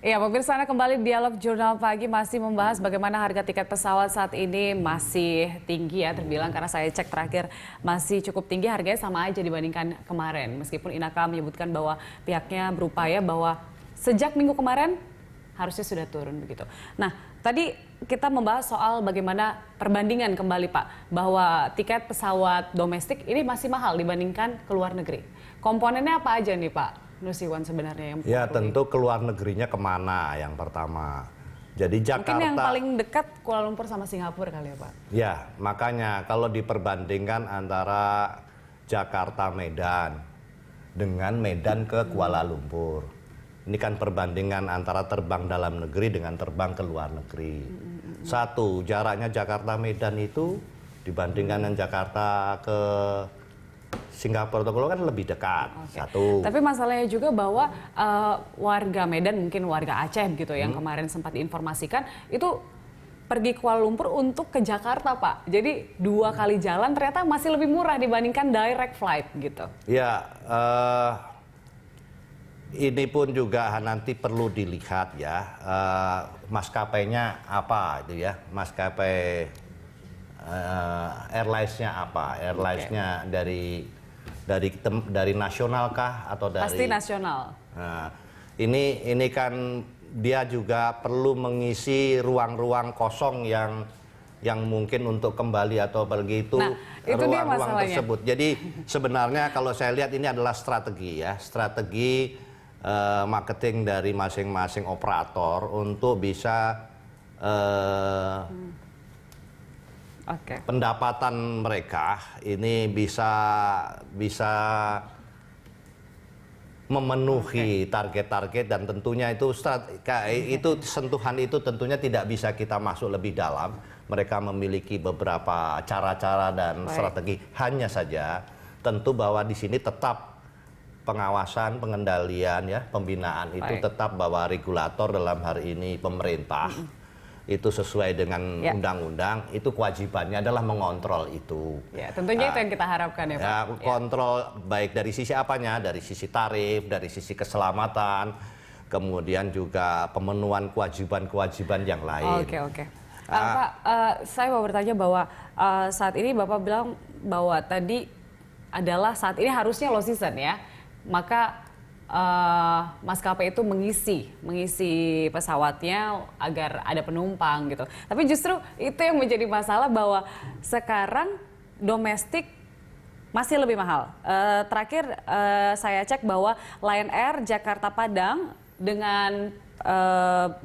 Ya, pemirsa, Anda kembali di Dialog Jurnal Pagi masih membahas bagaimana harga tiket pesawat saat ini masih tinggi ya, terbilang karena saya cek terakhir masih cukup tinggi, harganya sama aja dibandingkan kemarin. Meskipun Inaka menyebutkan bahwa pihaknya berupaya bahwa sejak minggu kemarin harusnya sudah turun begitu. Nah, tadi kita membahas soal bagaimana perbandingan kembali Pak, bahwa tiket pesawat domestik ini masih mahal dibandingkan ke luar negeri. Komponennya apa aja nih Pak Nusirwan sebenarnya yang ya tentu keluar negerinya kemana yang pertama. Jadi Jakarta. Mungkin yang paling dekat Kuala Lumpur sama Singapura kali ya Pak. Ya makanya kalau diperbandingkan antara Jakarta Medan dengan Medan ke Kuala Lumpur, ini kan perbandingan antara terbang dalam negeri dengan terbang ke luar negeri. Satu, jaraknya Jakarta Medan itu dibandingkan dengan Jakarta ke Singapura atau kan lebih dekat. Satu. Tapi masalahnya juga bahwa warga Medan, mungkin warga Aceh gitu yang kemarin sempat diinformasikan itu pergi ke Kuala Lumpur untuk ke Jakarta Pak. Jadi 2 kali jalan ternyata masih lebih murah dibandingkan direct flight gitu. Ya, ini pun juga nanti perlu dilihat ya, maskapainya apa itu ya, maskapai airlines-nya apa, airlines-nya dari nasional kah atau dari pasti nasional. Nah, ini kan dia juga perlu mengisi ruang-ruang kosong yang mungkin untuk kembali atau pergi itu, ruang-ruang tersebut. Jadi sebenarnya kalau saya lihat ini adalah strategi ya, strategi marketing dari masing-masing operator untuk bisa pendapatan mereka ini bisa memenuhi target-target, dan tentunya itu sentuhan itu tentunya tidak bisa kita masuk lebih dalam. Mereka memiliki beberapa cara-cara dan strategi. Hanya saja tentu bahwa di sini tetap pengawasan, pengendalian ya, pembinaan itu tetap bahwa regulator dalam hari ini pemerintah itu sesuai dengan undang-undang, itu kewajibannya adalah mengontrol itu. Ya, tentunya itu yang kita harapkan ya Pak. Ya, kontrol baik dari sisi apanya, dari sisi tarif, dari sisi keselamatan, kemudian juga pemenuhan kewajiban-kewajiban yang lain. Oke. Pak, saya mau bertanya bahwa saat ini Bapak bilang bahwa tadi adalah saat ini harusnya low season ya, maka maskapai itu mengisi pesawatnya agar ada penumpang gitu. Tapi justru itu yang menjadi masalah bahwa sekarang domestik masih lebih mahal. Terakhir saya cek bahwa Lion Air Jakarta Padang dengan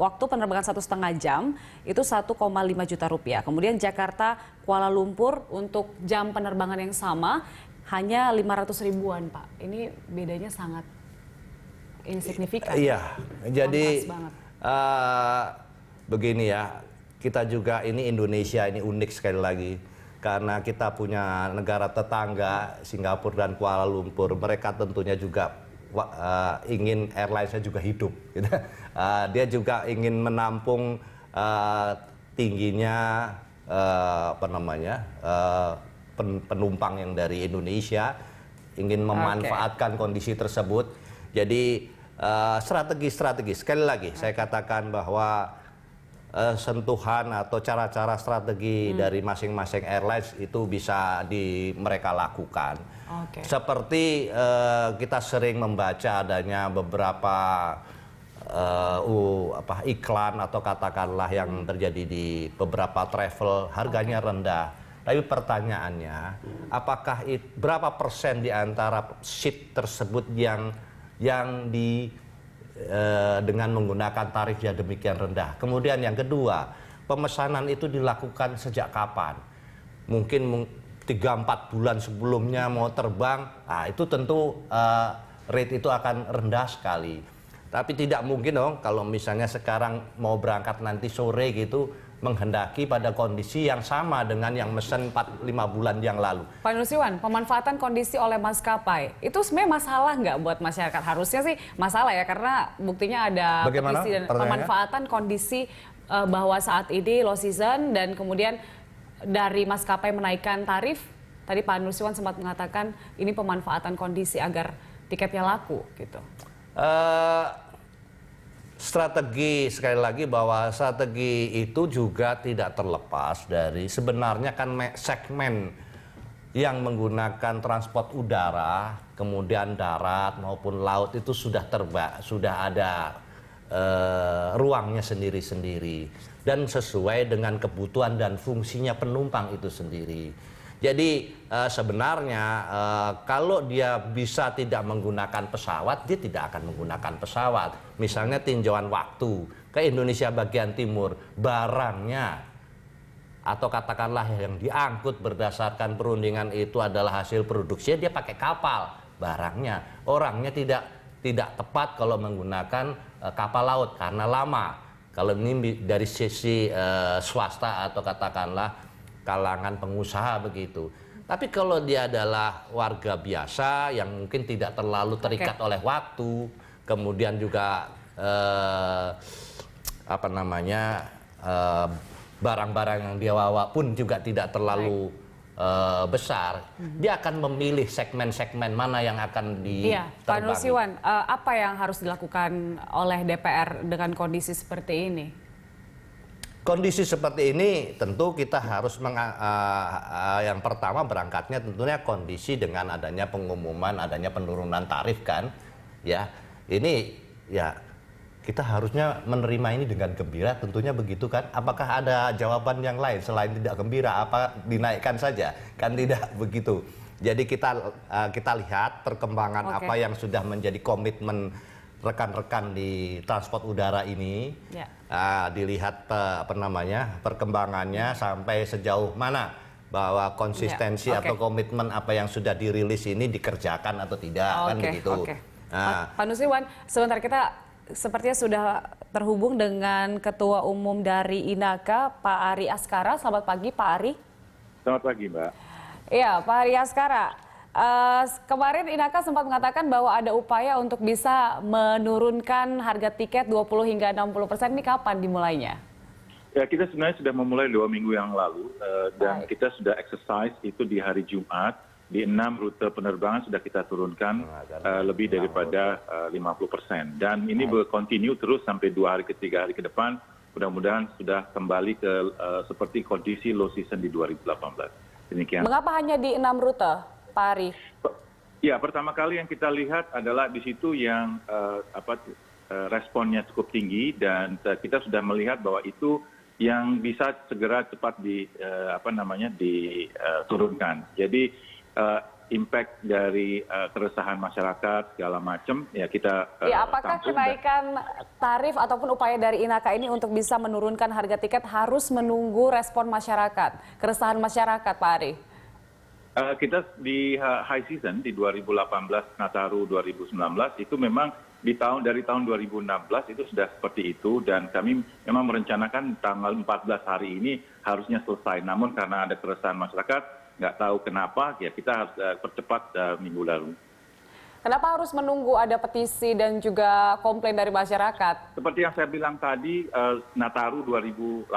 waktu penerbangan 1,5 jam itu 1,5 juta rupiah. Kemudian Jakarta Kuala Lumpur untuk jam penerbangan yang sama hanya 500 ribuan Pak. Ini bedanya sangat insignifikan. Iya, jadi begini ya, kita juga ini Indonesia ini unik sekali lagi karena kita punya negara tetangga Singapura dan Kuala Lumpur. Mereka tentunya juga ingin airlines-nya juga hidup. Gitu. Dia juga ingin menampung tingginya penumpang yang dari Indonesia, ingin memanfaatkan kondisi tersebut. Jadi strategi sekali lagi saya katakan bahwa sentuhan atau cara-cara strategi dari masing-masing airlines itu bisa mereka lakukan. Seperti kita sering membaca adanya beberapa iklan atau katakanlah yang terjadi di beberapa travel, harganya rendah. Tapi pertanyaannya, apakah berapa persen di antara seat tersebut yang dengan menggunakan tarif yang demikian rendah. Kemudian yang kedua, pemesanan itu dilakukan sejak kapan? Mungkin 3-4 bulan sebelumnya mau terbang, itu tentu rate itu akan rendah sekali. Tapi tidak mungkin dong kalau misalnya sekarang mau berangkat nanti sore gitu, menghendaki pada kondisi yang sama dengan yang mesen 4-5 bulan yang lalu. Pak Nusirwan, pemanfaatan kondisi oleh maskapai, itu sebenarnya masalah nggak buat masyarakat? Harusnya sih masalah ya, karena buktinya ada petisi dan pemanfaatan kondisi bahwa saat ini low season dan kemudian dari maskapai menaikkan tarif. Tadi Pak Nusirwan sempat mengatakan ini pemanfaatan kondisi agar tiketnya laku gitu. strategi, sekali lagi bahwa strategi itu juga tidak terlepas dari sebenarnya kan segmen yang menggunakan transport udara, kemudian darat maupun laut itu sudah ada ruangnya sendiri-sendiri dan sesuai dengan kebutuhan dan fungsinya penumpang itu sendiri. Jadi sebenarnya kalau dia bisa tidak menggunakan pesawat, dia tidak akan menggunakan pesawat. Misalnya tinjauan waktu ke Indonesia bagian timur, barangnya atau katakanlah yang diangkut berdasarkan perundingan itu adalah hasil produksi, dia pakai kapal, barangnya. Orangnya tidak tepat kalau menggunakan kapal laut karena lama. Kalau ini dari sisi swasta atau katakanlah kalangan pengusaha begitu. Tapi kalau dia adalah warga biasa yang mungkin tidak terlalu terikat oleh waktu, kemudian juga barang-barang yang dia bawa pun juga tidak terlalu besar, dia akan memilih segmen-segmen mana yang akan diterbangi. Pak Nusirwan, apa yang harus dilakukan oleh DPR dengan kondisi seperti ini? Kondisi seperti ini tentu kita harus yang pertama berangkatnya tentunya kondisi dengan adanya pengumuman adanya penurunan tarif kan, ya ini ya kita harusnya menerima ini dengan gembira tentunya begitu kan. Apakah ada jawaban yang lain selain tidak gembira? Apa dinaikkan saja? Kan tidak begitu. Jadi kita lihat perkembangan apa yang sudah menjadi komitmen rekan-rekan di transport udara ini, dilihat perkembangannya sampai sejauh mana bahwa konsistensi atau komitmen apa yang sudah dirilis ini dikerjakan atau tidak kan begitu. Pak Nusirwan, sebentar kita sepertinya sudah terhubung dengan Ketua Umum dari INAKA, Pak Ari Askara. Selamat pagi, Pak Ari. Selamat pagi, Mbak. Iya, Pak Ari Askara. Kemarin INAKA sempat mengatakan bahwa ada upaya untuk bisa menurunkan harga tiket 20 hingga 60%. Ini kapan dimulainya? Ya, kita sebenarnya sudah memulai 2 minggu yang lalu dan kita sudah exercise itu di hari Jumat. Di 6 rute penerbangan sudah kita turunkan lebih daripada 50%. Dan ini berkontinu terus sampai 2 hari ke 3 hari ke depan. Mudah-mudahan sudah kembali ke seperti kondisi low season di 2018. Demikian. Mengapa hanya di 6 rute, Pak Ari? Ya, pertama kali yang kita lihat adalah di situ yang responnya cukup tinggi dan kita sudah melihat bahwa itu yang bisa segera cepat diturunkan. Jadi impact dari keresahan masyarakat segala macam ya kita apakah kenaikan tarif ataupun upaya dari INAKA ini untuk bisa menurunkan harga tiket harus menunggu respon masyarakat, keresahan masyarakat, Pak Ari? Kita di high season di 2018 Nataru 2019 itu memang dari tahun 2016 itu sudah seperti itu dan kami memang merencanakan tanggal 14 hari ini harusnya selesai. Namun karena ada keresahan masyarakat nggak tahu kenapa ya kita harus percepat minggu lalu. Kenapa harus menunggu ada petisi dan juga komplain dari masyarakat? Seperti yang saya bilang tadi, Nataru 2018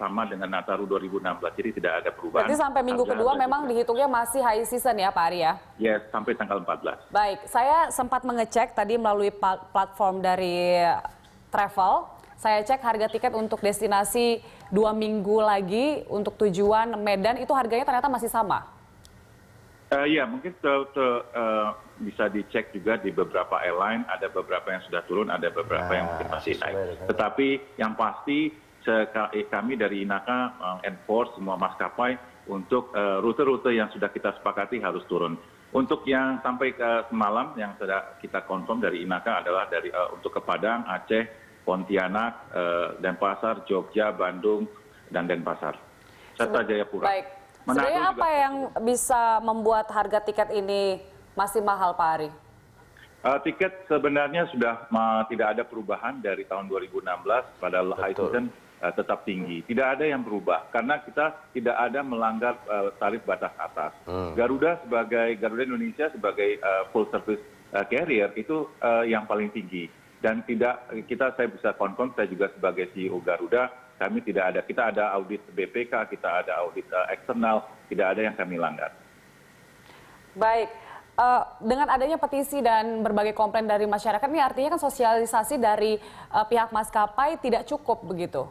sama dengan Nataru 2016, jadi tidak ada perubahan. Berarti sampai minggu kedua memang dihitungnya masih high season ya Pak Ari ya? Yes, sampai tanggal 14. Baik, saya sempat mengecek tadi melalui platform dari travel. Saya cek harga tiket untuk destinasi 2 minggu lagi untuk tujuan Medan itu harganya ternyata masih sama. Ya, mungkin bisa dicek juga di beberapa airline, ada beberapa yang sudah turun, ada beberapa yang mungkin masih naik. Tetapi yang pasti kami dari INAKA enforce semua maskapai untuk rute-rute yang sudah kita sepakati harus turun. Untuk yang sampai ke semalam yang sudah kita confirm dari INAKA adalah untuk ke Padang, Aceh, Pontianak, Denpasar, Jogja, Bandung, dan Denpasar. Serta Jayapura. Baik. Sebenarnya apa yang bisa membuat harga tiket ini masih mahal, Pak Ari? Tiket sebenarnya sudah tidak ada perubahan dari tahun 2016 pada high season tetap tinggi. Tidak ada yang berubah karena kita tidak ada melanggar tarif batas atas. Garuda Indonesia sebagai full service carrier itu yang paling tinggi. Dan saya bisa confirm, saya juga sebagai CEO Garuda, kita ada audit BPK, kita ada audit eksternal, tidak ada yang kami langgar. Baik, dengan adanya petisi dan berbagai komplain dari masyarakat, ini artinya kan sosialisasi dari pihak maskapai tidak cukup begitu?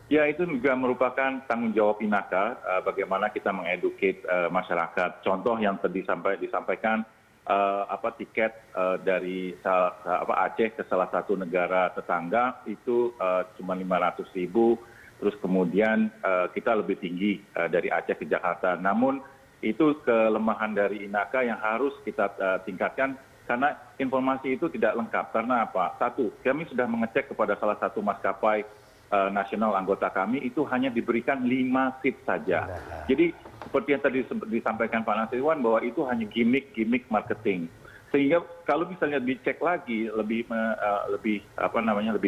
Ya, itu juga merupakan tanggung jawab INAKA, bagaimana kita mengeduket masyarakat. Contoh yang tadi disampaikan, tiket dari Aceh ke salah satu negara tetangga itu cuma 500.000, terus kemudian kita lebih tinggi dari Aceh ke Jakarta. Namun itu kelemahan dari INAKA yang harus kita tingkatkan, karena informasi itu tidak lengkap. Karena apa? Satu, kami sudah mengecek kepada salah satu maskapai nasional anggota kami, itu hanya diberikan 5 seat saja. Jadi seperti yang tadi disampaikan Pak Nasirwan, bahwa itu hanya gimmick marketing. Sehingga kalau misalnya dicek lagi lebih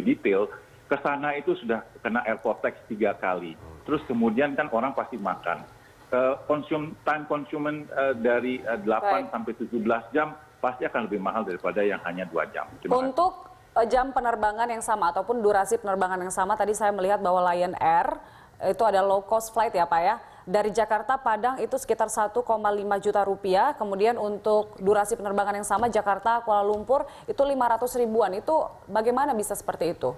detail, ke sana itu sudah kena airport tax 3 kali. Terus kemudian kan orang pasti makan. Time consumption dari 8 sampai 17 jam pasti akan lebih mahal daripada yang hanya 2 jam. Untuk jam penerbangan yang sama ataupun durasi penerbangan yang sama, tadi saya melihat bahwa Lion Air itu ada low cost flight ya Pak ya, dari Jakarta Padang itu sekitar 1,5 juta rupiah, kemudian untuk durasi penerbangan yang sama Jakarta Kuala Lumpur itu 500 ribuan. Itu bagaimana bisa seperti itu?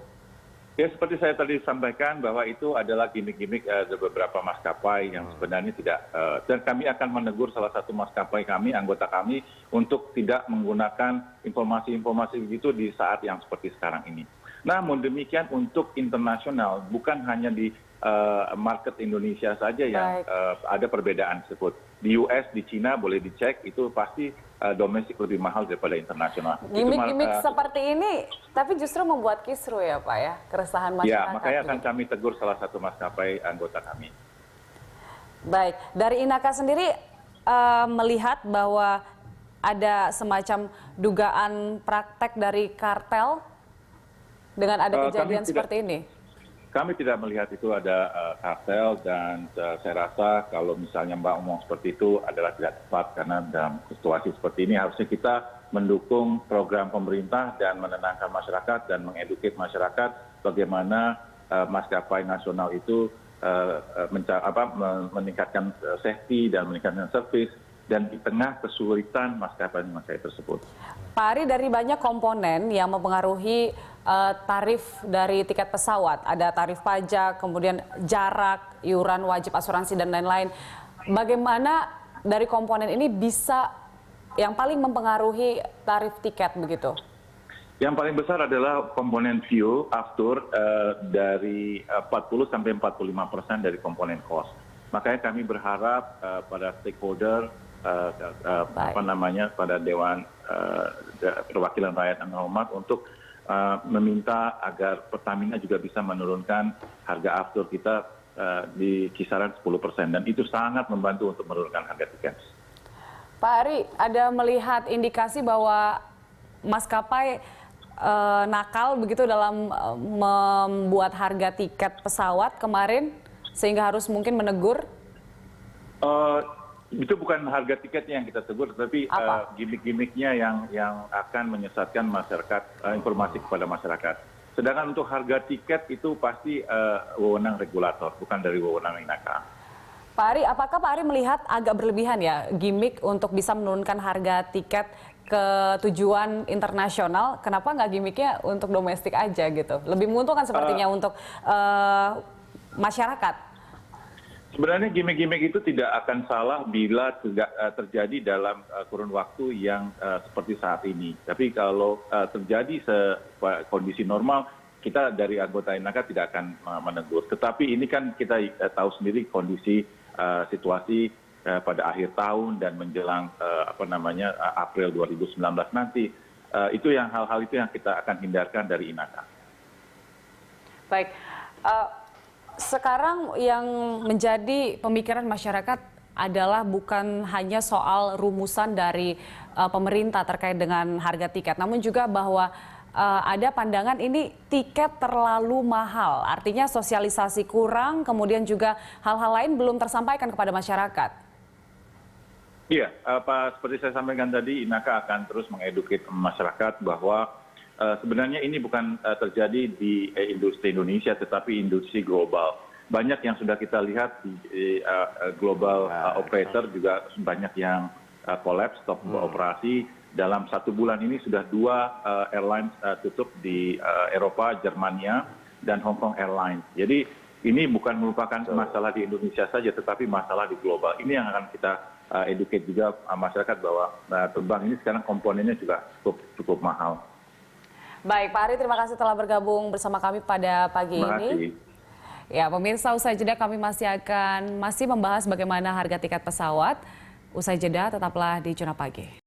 Ya, seperti saya tadi sampaikan bahwa itu adalah gimmick-gimmick beberapa maskapai yang sebenarnya tidak, dan kami akan menegur salah satu maskapai kami, anggota kami, untuk tidak menggunakan informasi-informasi begitu di saat yang seperti sekarang ini. Namun demikian untuk internasional, bukan hanya di market Indonesia saja yang ada perbedaan tersebut. Di US, di Cina boleh dicek, itu pasti domestik lebih mahal daripada internasional. Gimik-gimik seperti ini, tapi justru membuat kisru ya Pak ya, keresahan masyarakat. Ya, makanya akan kami tegur salah satu maskapai anggota kami. Baik, dari INAKA sendiri melihat bahwa ada semacam dugaan praktek dari kartel dengan ada kejadian seperti ini? Kami tidak melihat itu ada kartel, dan saya rasa kalau misalnya Mbak ngomong seperti itu adalah tidak tepat, karena dalam situasi seperti ini harusnya kita mendukung program pemerintah dan menenangkan masyarakat dan mengedukasi masyarakat bagaimana maskapai nasional itu meningkatkan safety dan meningkatkan service, dan di tengah kesulitan maskapai tersebut. Pak Ari, dari banyak komponen yang mempengaruhi tarif dari tiket pesawat, ada tarif pajak, kemudian jarak, iuran wajib asuransi, dan lain-lain. Bagaimana dari komponen ini bisa yang paling mempengaruhi tarif tiket begitu? Yang paling besar adalah komponen fuel, aftur, dari 40-45% dari komponen cost. Makanya kami berharap pada stakeholder, pada Dewan Perwakilan Rakyat dan Hormat untuk meminta agar Pertamina juga bisa menurunkan harga aftur kita di kisaran 10%, dan itu sangat membantu untuk menurunkan harga tiket. Pak Ari, ada melihat indikasi bahwa maskapai nakal begitu dalam membuat harga tiket pesawat kemarin sehingga harus mungkin menegur? Itu bukan harga tiketnya yang kita tegur, tetapi gimmick-gimmicknya yang akan menyesatkan masyarakat, informasi kepada masyarakat. Sedangkan untuk harga tiket itu pasti wewenang regulator, bukan dari wewenang INAKA. Pak Ari, apakah Pak Ari melihat agak berlebihan ya gimmick untuk bisa menurunkan harga tiket ke tujuan internasional? Kenapa nggak gimmicknya untuk domestik aja gitu? Lebih menguntungkan sepertinya untuk masyarakat. Sebenarnya gimmick-gimmick itu tidak akan salah bila terjadi dalam kurun waktu yang seperti saat ini. Tapi kalau terjadi kondisi normal, kita dari anggota INAKA tidak akan menegur. Tetapi ini kan kita tahu sendiri kondisi situasi pada akhir tahun dan menjelang April 2019 nanti. Itu yang hal-hal itu yang kita akan hindarkan dari INAKA. Baik. Sekarang yang menjadi pemikiran masyarakat adalah bukan hanya soal rumusan dari pemerintah terkait dengan harga tiket, namun juga bahwa ada pandangan ini tiket terlalu mahal, artinya sosialisasi kurang, kemudian juga hal-hal lain belum tersampaikan kepada masyarakat. Iya, seperti saya sampaikan tadi, INAKA akan terus mengedukasi masyarakat bahwa sebenarnya ini bukan terjadi di industri Indonesia, tetapi industri global. Banyak yang sudah kita lihat di global operator juga banyak yang kolaps, stop operasi. Dalam 1 bulan ini sudah 2 airlines tutup di Eropa, Jermania, dan Hong Kong Airlines. Jadi ini bukan merupakan masalah di Indonesia saja, tetapi masalah di global. Ini yang akan kita educate juga masyarakat bahwa terbang ini sekarang komponennya juga cukup mahal. Baik, Pak Ari, terima kasih telah bergabung bersama kami pada pagi ini. Ya, pemirsa, usai jeda kami masih membahas bagaimana harga tiket pesawat. Usai jeda, tetaplah di Jurnal Pagi.